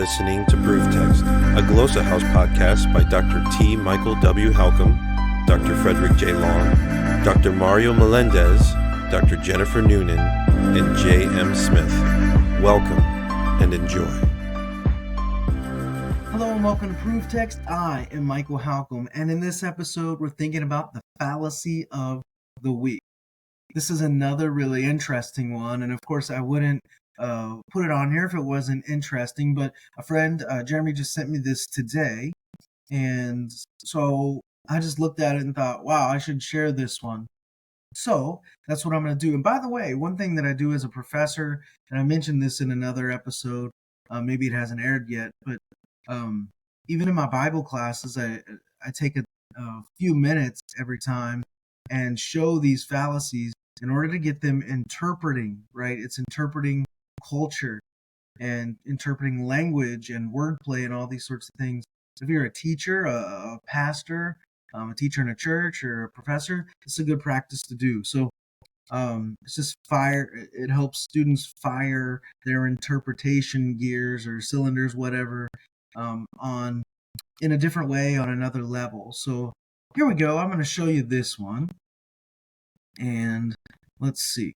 listening to Proof Text, a Glossa House podcast by Dr. T. Michael W. Halcomb, Dr. Frederick J. Long, Dr. Mario Melendez, Dr. Jennifer Noonan, and J. M. Smith. Welcome and enjoy. Hello and welcome to Proof Text. I am Michael Halcomb, and in this episode, we're thinking about the fallacy of the week. This is another really interesting one, and of course, I wouldn't put it on here if it wasn't interesting, but a friend, Jeremy, just sent me this today, and so I just looked at it and thought, wow, I should share this one. So that's what I'm going to do. And by the way, one thing that I do as a professor, and I mentioned this in another episode, maybe it hasn't aired yet, but even in my Bible classes, I take a few minutes every time and show these fallacies in order to get them interpreting, right? It's interpreting culture and interpreting language and wordplay and all these sorts of things. So if you're a teacher, a pastor, a teacher in a church, or a professor, it's a good practice to do. So it's just it helps students fire their interpretation gears or cylinders, whatever, in a different way, on another level. So here we go. I'm going to show you this one. And let's see.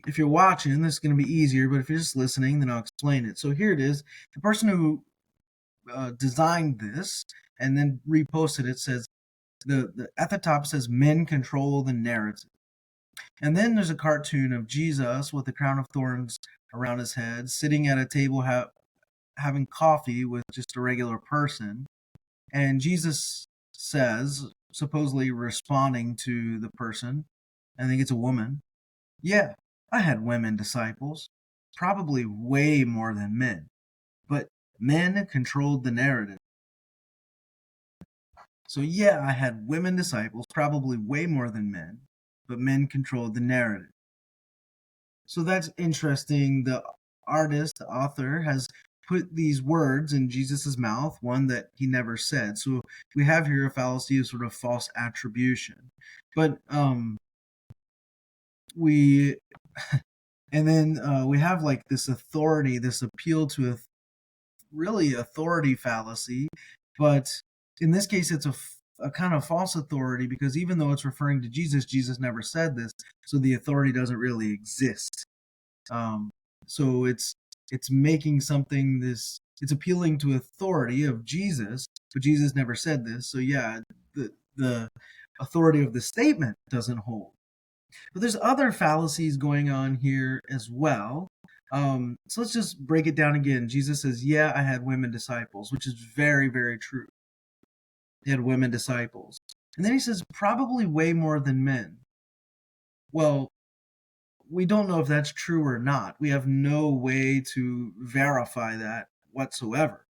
If you're watching, this is going to be easier, but if you're just listening, then I'll explain it. So here it is. The person who designed this and then reposted it says, at the top says, men control the narrative. And then there's a cartoon of Jesus with a crown of thorns around his head, sitting at a table having coffee with just a regular person. And Jesus says, supposedly responding to the person, I think it's a woman, yeah, I had women disciples, probably way more than men, but men controlled the narrative. So yeah, I had women disciples, probably way more than men, but men controlled the narrative. So that's interesting. The author, has put these words in Jesus's mouth, one that he never said. So we have here a fallacy of sort of false attribution. But we have like this authority, this appeal to really authority fallacy, but in this case it's a kind of false authority, because even though it's referring to Jesus never said this, so the authority doesn't really exist. So it's making something it's appealing to authority of Jesus, but Jesus never said this. So yeah, the authority of the statement doesn't hold. But there's other fallacies going on here as well. So let's just break it down again. Jesus says, yeah, I had women disciples, which is very, very true. He had women disciples. And then he says, probably way more than men. Well, we don't know if that's true or not. We have no way to verify that whatsoever.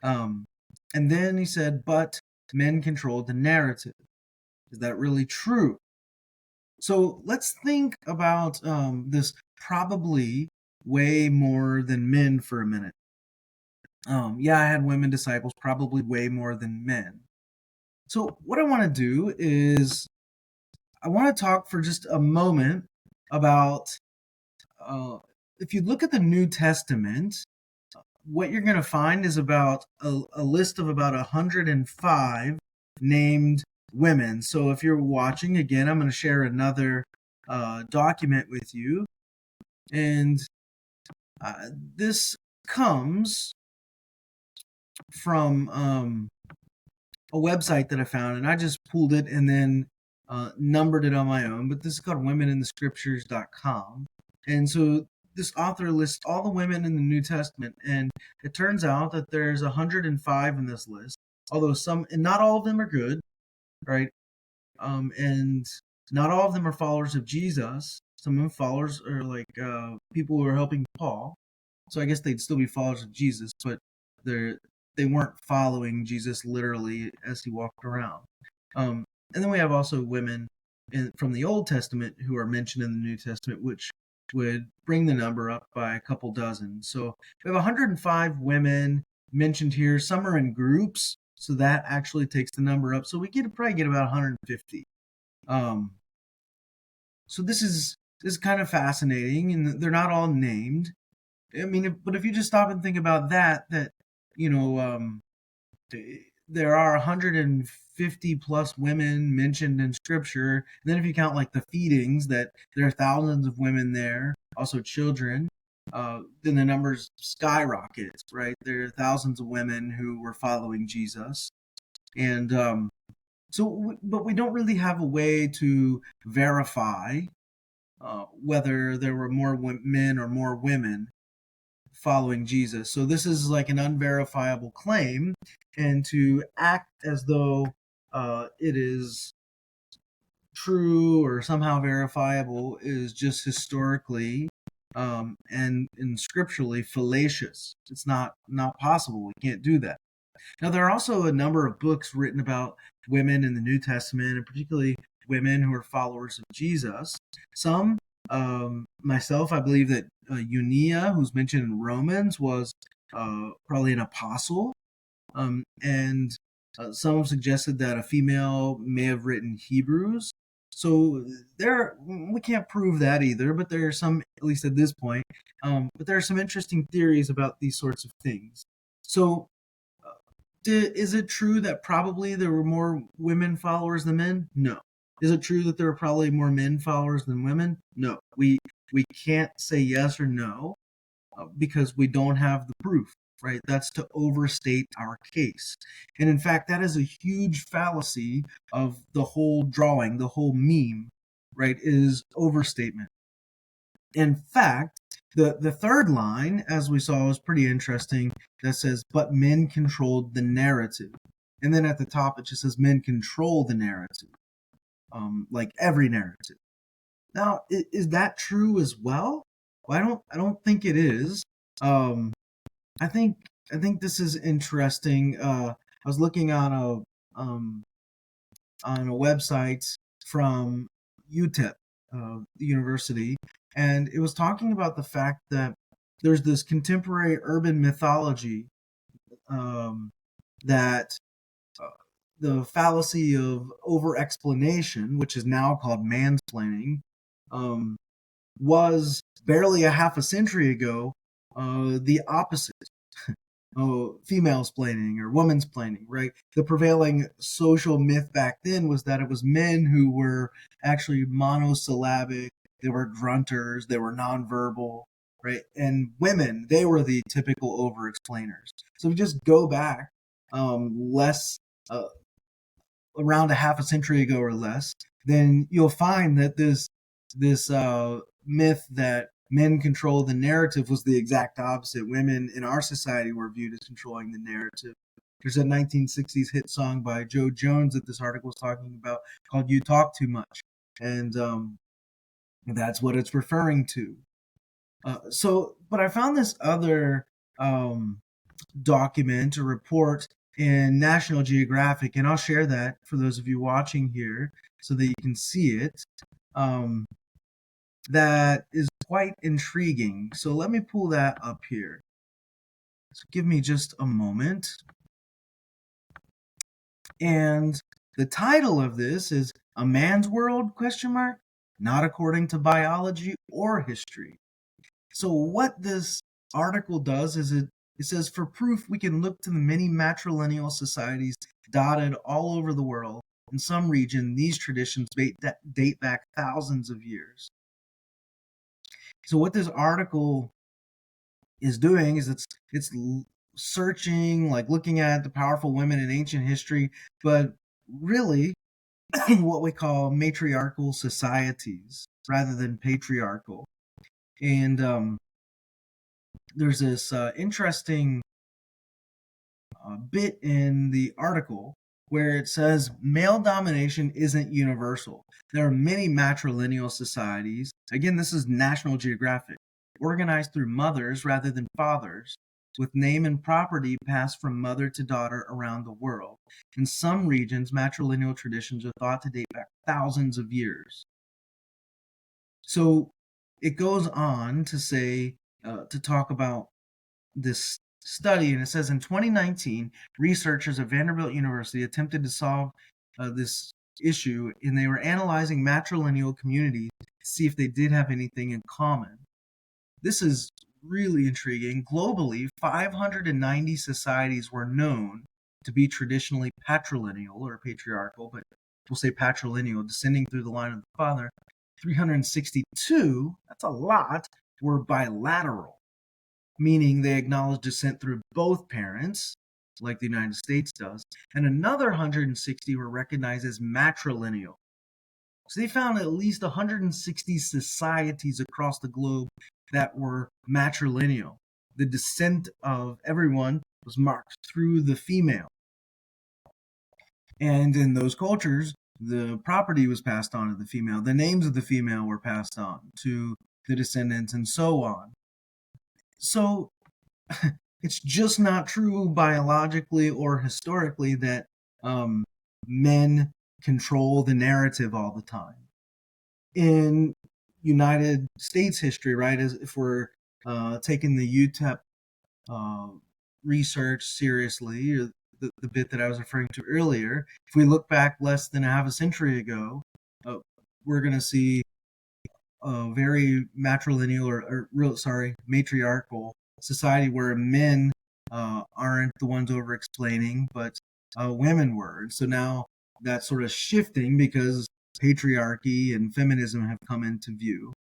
And then he said, but men controlled the narrative. Is that really true? So let's think about this probably way more than men for a minute. Yeah, I had women disciples, probably way more than men. So what I want to do is I want to talk for just a moment about if you look at the New Testament, what you're going to find is about a list of about 105 named women. So if you're watching, again, I'm going to share another document with you. And this comes from a website that I found, and I just pulled it and then numbered it on my own. But this is called womeninthescriptures.com. And so this author lists all the women in the New Testament, and it turns out that there's 105 in this list, although and not all of them are good, right? And not all of them are followers of Jesus. Some of them followers are like people who are helping Paul. So I guess they'd still be followers of Jesus, but they weren't following Jesus literally as he walked around. And then we have also women from the Old Testament who are mentioned in the New Testament, which would bring the number up by a couple dozen. So we have 105 women mentioned here. Some are in groups, so that actually takes the number up. So we probably get about 150. So this is kind of fascinating, and they're not all named. I mean, but if you just stop and think about that you know, there are 150 plus women mentioned in scripture. And then if you count like the feedings, that there are thousands of women there, also children, then the numbers skyrocket, right? There are thousands of women who were following Jesus. And but we don't really have a way to verify whether there were more men or more women following Jesus. So this is like an unverifiable claim, and to act as though it is true or somehow verifiable is just historically and scripturally fallacious. It's not possible. We can't do that. Now, there are also a number of books written about women in the New Testament, and particularly women who are followers of Jesus. Some, myself, I believe that Eunia, who's mentioned in Romans, was probably an apostle. And some have suggested that a female may have written Hebrews. So we can't prove that either, but there are some, at least at this point, but there are some interesting theories about these sorts of things. So is it true that probably there were more women followers than men? No. Is it true that there were probably more men followers than women? No. We can't say yes or no because we don't have the proof, right? That's to overstate our case. And in fact, that is a huge fallacy of the whole drawing, the whole meme, right? Is overstatement. In fact, the third line, as we saw, was pretty interesting. That says, but men controlled the narrative. And then at the top, it just says men control the narrative, like every narrative. Now, is that true as well? Well, I don't think it is. I think this is interesting. I was looking on a website from UTEP, the university, and it was talking about the fact that there's this contemporary urban mythology that the fallacy of over-explanation, which is now called mansplaining, was barely a half a century ago the opposite. Female splaining or woman's splaining, right? The prevailing social myth back then was that it was men who were actually monosyllabic, they were grunters, they were nonverbal, right? And women, they were the typical over-explainers. So if you just go back less, around a half a century ago or less, then you'll find that this myth that men control the narrative was the exact opposite. Women in our society were viewed as controlling the narrative. There's a 1960s hit song by Joe Jones that this article was talking about called "You Talk Too Much," and that's what it's referring to. But I found this other document, a report in National Geographic, and I'll share that for those of you watching here so that you can see it. That is quite intriguing. So let me pull that up here. So give me just a moment. And the title of this is "A Man's World?" ? Not according to biology or history. So what this article does is it says, for proof, we can look to the many matrilineal societies dotted all over the world. In some region, these traditions date back thousands of years. So what this article is doing is it's searching, like looking at the powerful women in ancient history, but really what we call matriarchal societies rather than patriarchal. And there's this interesting bit in the article where it says male domination isn't universal. There are many matrilineal societies. Again, this is National Geographic, organized through mothers rather than fathers, with name and property passed from mother to daughter around the world. In some regions, matrilineal traditions are thought to date back thousands of years. So it goes on to say, to talk about this study, and it says in 2019, researchers at Vanderbilt University attempted to solve this issue, and they were analyzing matrilineal communities to see if they did have anything in common. This is really intriguing. Globally, 590 societies were known to be traditionally patrilineal or patriarchal, but we'll say patrilineal, descending through the line of the father. 362, that's a lot, were bilateral, meaning they acknowledge descent through both parents, like the United States does, and another 160 were recognized as matrilineal. So they found at least 160 societies across the globe that were matrilineal. The descent of everyone was marked through the female. And in those cultures, the property was passed on to the female. The names of the female were passed on to the descendants and so on. So it's just not true biologically or historically that men control the narrative all the time. In United States history, right, as if we're taking the UTEP research seriously, or the bit that I was referring to earlier, if we look back less than a half a century ago, we're going to see a very matriarchal society where men aren't the ones over explaining, but women were. So now that's sort of shifting because patriarchy and feminism have come into view.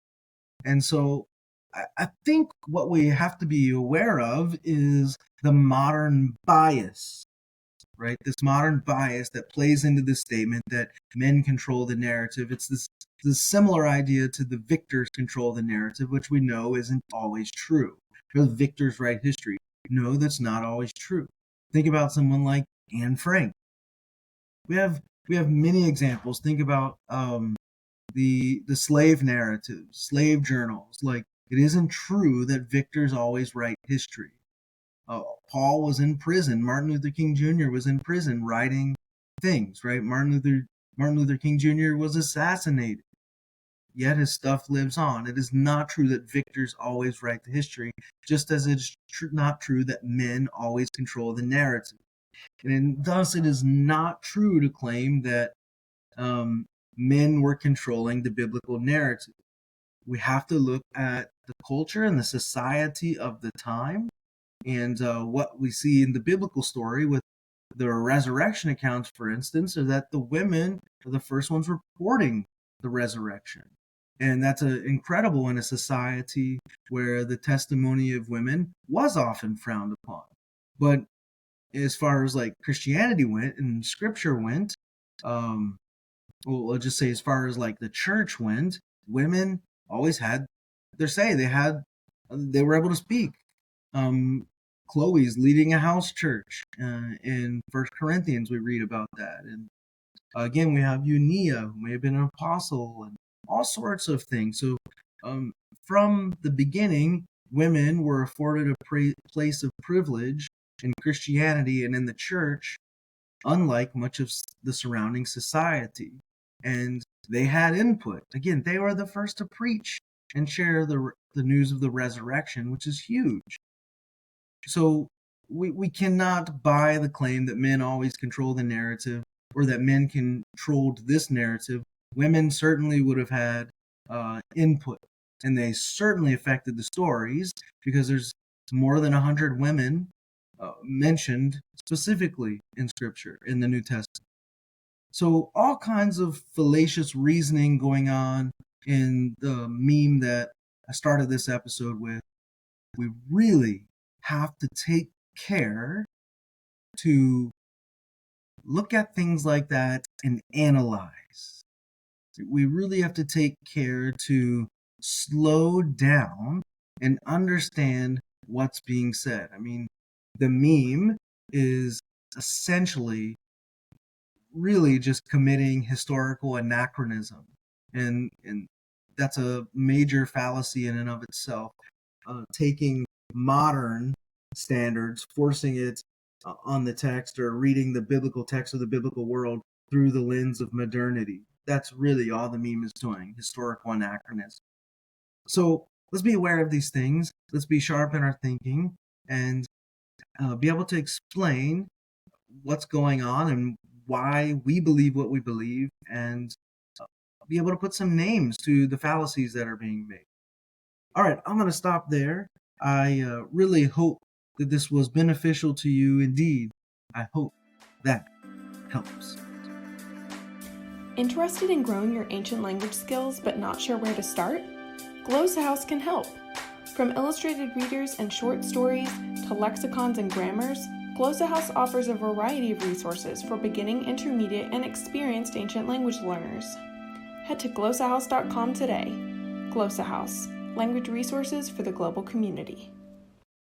And so I think what we have to be aware of is the modern bias, right? This modern bias that plays into this statement that men control the narrative. It's this similar idea to the victors control the narrative, which we know isn't always true. The victors write history. No, that's not always true. Think about someone like Anne Frank. We have many examples. Think about the slave narrative, slave journals. Like, it isn't true that victors always write history. Paul was in prison. Martin Luther King Jr. was in prison writing things, right? Martin Luther King Jr. was assassinated. Yet his stuff lives on. It is not true that victors always write the history, just as it's not true that men always control the narrative. And thus, it is not true to claim that men were controlling the biblical narrative. We have to look at the culture and the society of the time, and what we see in the biblical story with the resurrection accounts, for instance, are that the women are the first ones reporting the resurrection. And that's incredible in a society where the testimony of women was often frowned upon. But as far as like Christianity went and scripture went, well, I'll just say as far as like the church went, women always had their say. They were able to speak. Chloe's leading a house church. In First Corinthians, we read about that. And again, we have Eunia, who may have been an apostle, and all sorts of things. So from the beginning, women were afforded a place of privilege in Christianity and in the church, unlike much of the surrounding society. And they had input. Again, they were the first to preach and share the news of the resurrection, which is huge. So we cannot buy the claim that men always control the narrative or that men controlled this narrative. Women certainly would have had input, and they certainly affected the stories because there's more than 100 women mentioned specifically in Scripture in the New Testament. So all kinds of fallacious reasoning going on in the meme that I started this episode with. We really have to take care to look at things like that and analyze. We really have to take care to slow down and understand what's being said. I mean, the meme is essentially really just committing historical anachronism. And that's a major fallacy in and of itself. Taking modern standards, forcing it on the text, or reading the biblical text of the biblical world through the lens of modernity. That's really all the meme is doing, historical anachronism. So let's be aware of these things. Let's be sharp in our thinking and be able to explain what's going on and why we believe what we believe, and be able to put some names to the fallacies that are being made. All right, I'm going to stop there. I really hope that this was beneficial to you. Indeed, I hope that helps. Interested in growing your ancient language skills but not sure where to start? Glosshouse can help. From illustrated readers and short stories to lexicons and grammars, Glosshouse offers a variety of resources for beginning, intermediate, and experienced ancient language learners. Head to glosshouse.com today. Glosshouse, language resources for the global community.